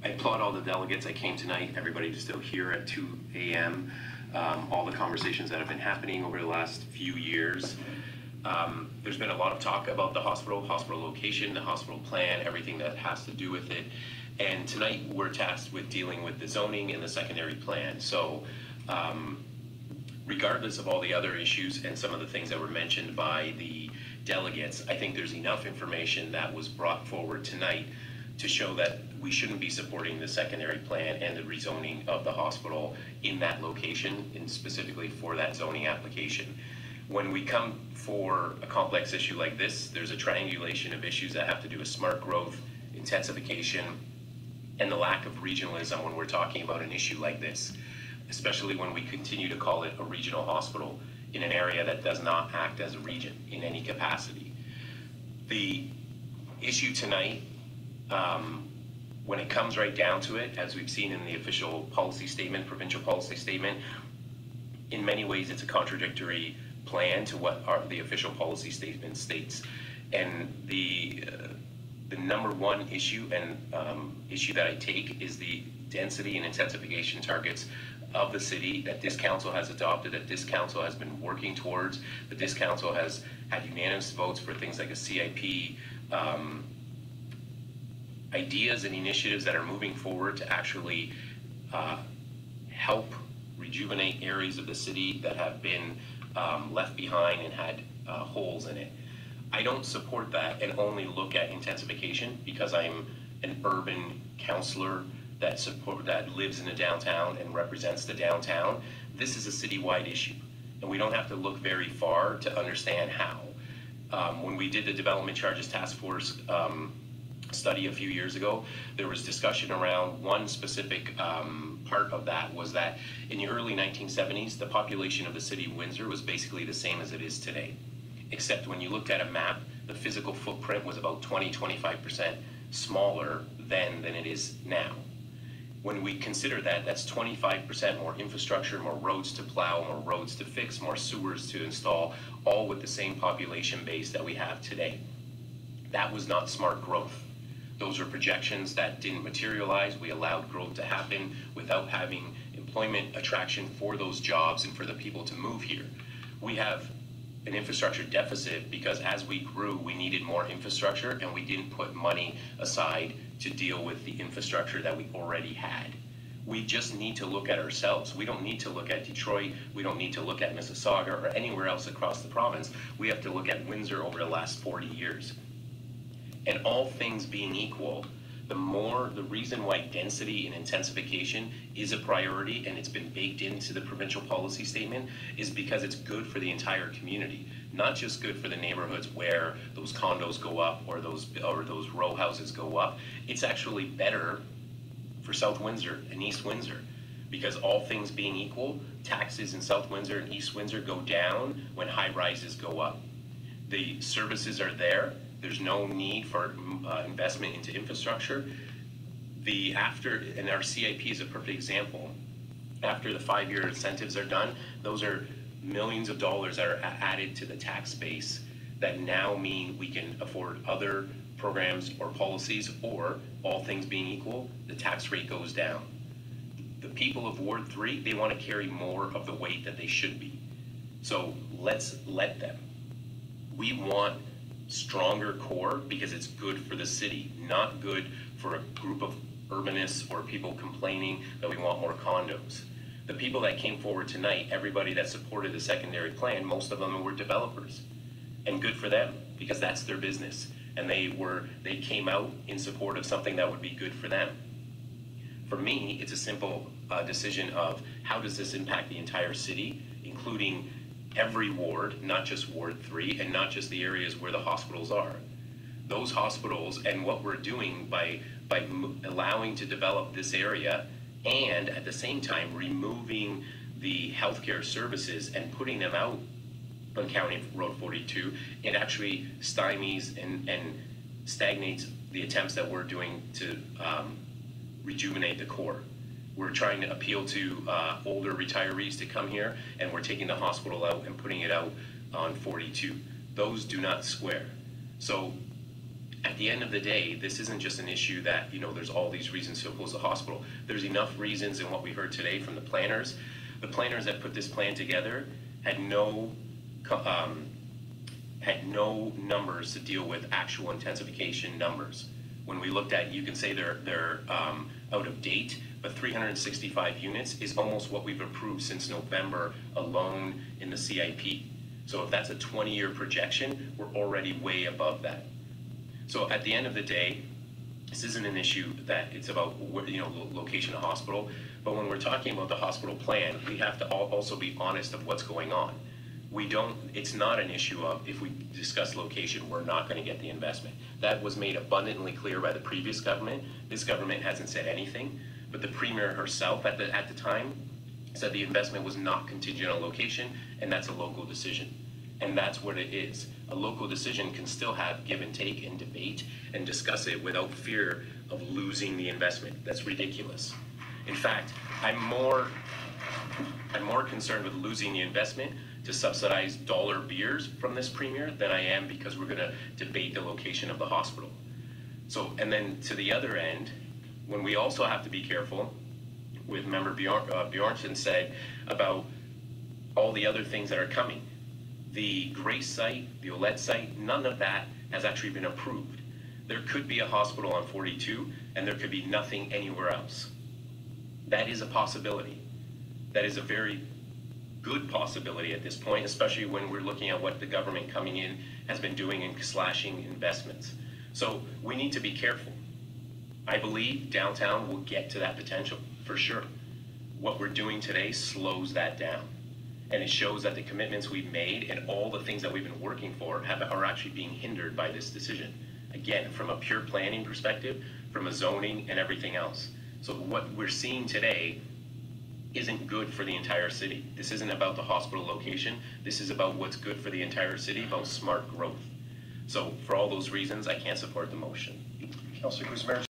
I applaud all the delegates. I came tonight. Everybody's still here at 2 a.m. All the conversations that have been happening over the last few years. There's been a lot of talk about the hospital location, the hospital plan, everything that has to do with it. And tonight we're tasked with dealing with the zoning and the secondary plan. So regardless of all the other issues and some of the things that were mentioned by the delegates, I think there's enough information that was brought forward tonight to show that we shouldn't be supporting the secondary plan and the rezoning of the hospital in that location, and specifically for that zoning application. When we come for a complex issue like this, there's a triangulation of issues that have to do with smart growth, intensification, and the lack of regionalism when we're talking about an issue like this, especially when we continue to call it a regional hospital in an area that does not act as a region in any capacity. The issue tonight, when it comes right down to it, as we've seen in the official policy statement, provincial policy statement, in many ways it's a contradictory plan to what the official policy statement states. And the number one issue and issue that I take is the density and intensification targets of the city that this council has adopted, that this council has been working towards, that this council has had unanimous votes for things like a CIP, ideas and initiatives that are moving forward to actually help rejuvenate areas of the city that have been left behind and had holes in it. I don't support that and only look at intensification because I'm an urban councillor that lives in the downtown and represents the downtown. This is a citywide issue, and we don't have to look very far to understand how. When we did the Development Charges Task Force study a few years ago, there was discussion around one specific part of that was that in the early 1970s, the population of the city of Windsor was basically the same as it is today. Except when you looked at a map, the physical footprint was about 20-25% smaller then than it is now. When we consider that, that's 25% more infrastructure, more roads to plow, more roads to fix, more sewers to install, all with the same population base that we have today. That was not smart growth. Those were projections that didn't materialize. We allowed growth to happen without having employment attraction for those jobs and for the people to move here. We have an infrastructure deficit because as we grew, we needed more infrastructure and we didn't put money aside to deal with the infrastructure that we already had. We just need to look at ourselves. We don't need to look at Detroit. We don't need to look at Mississauga or anywhere else across the province. We have to look at Windsor over the last 40 years. And all things being equal, the reason why density and intensification is a priority and it's been baked into the provincial policy statement is because it's good for the entire community, not just good for the neighborhoods where those condos go up or those row houses go up. It's actually better for South Windsor and East Windsor because all things being equal, taxes in South Windsor and East Windsor go down when high rises go up. The services are there. There's no need for investment into infrastructure. And our CIP is a perfect example. After the 5-year incentives are done, those are millions of dollars that are added to the tax base that now mean we can afford other programs or policies, or all things being equal, the tax rate goes down. The people of Ward 3, they want to carry more of the weight that they should be. So let's let them. We want stronger core because it's good for the city, not good for a group of urbanists or people complaining that we want more condos. The people that came forward tonight, everybody that supported the secondary plan, most of them were developers, and good for them because that's their business, and they came out in support of something that would be good for them. For me, it's a simple decision of how does this impact the entire city, including every ward, not just Ward 3, and not just the areas where the hospitals are. Those hospitals, and what we're doing by allowing to develop this area, and at the same time removing the healthcare services and putting them out on County Road 42, it actually stymies and stagnates the attempts that we're doing to rejuvenate the core. We're trying to appeal to older retirees to come here, and we're taking the hospital out and putting it out on 42. Those do not square. So At the end of the day, this isn't just an issue that, there's all these reasons to oppose the hospital. There's enough reasons in what we heard today from the planners. The planners that put this plan together had no numbers to deal with actual intensification numbers. When we looked at, you can say they're out of date, but 365 units is almost what we've approved since November alone in the CIP. So if that's a 20-year projection, we're already way above that. So at the end of the day, this isn't an issue that it's about, location of hospital, but when we're talking about the hospital plan, we have to also be honest of what's going on. It's not an issue of if we discuss location, we're not going to get the investment. That was made abundantly clear by the previous government. This government hasn't said anything, but the Premier herself at the time said the investment was not contingent on location, and that's a local decision. And that's what it is. A local decision can still have give and take and debate and discuss it without fear of losing the investment. That's ridiculous. In fact, I'm more concerned with losing the investment to subsidize dollar beers from this Premier than I am because we're going to debate the location of the hospital. So, and then to the other end, when we also have to be careful, with Member Bjornson said about all the other things that are coming. The Grace site, the OLED site, none of that has actually been approved. There could be a hospital on 42 and there could be nothing anywhere else. That is a possibility. That is a very good possibility at this point, especially when we're looking at what the government coming in has been doing in slashing investments. So we need to be careful. I believe downtown will get to that potential for sure. What we're doing today slows that down. And it shows that the commitments we've made and all the things that we've been working for are actually being hindered by this decision. Again, from a pure planning perspective, from a zoning and everything else. So what we're seeing today isn't good for the entire city. This isn't about the hospital location. This is about what's good for the entire city, about smart growth. So for all those reasons, I can't support the motion. Councilor Guzman.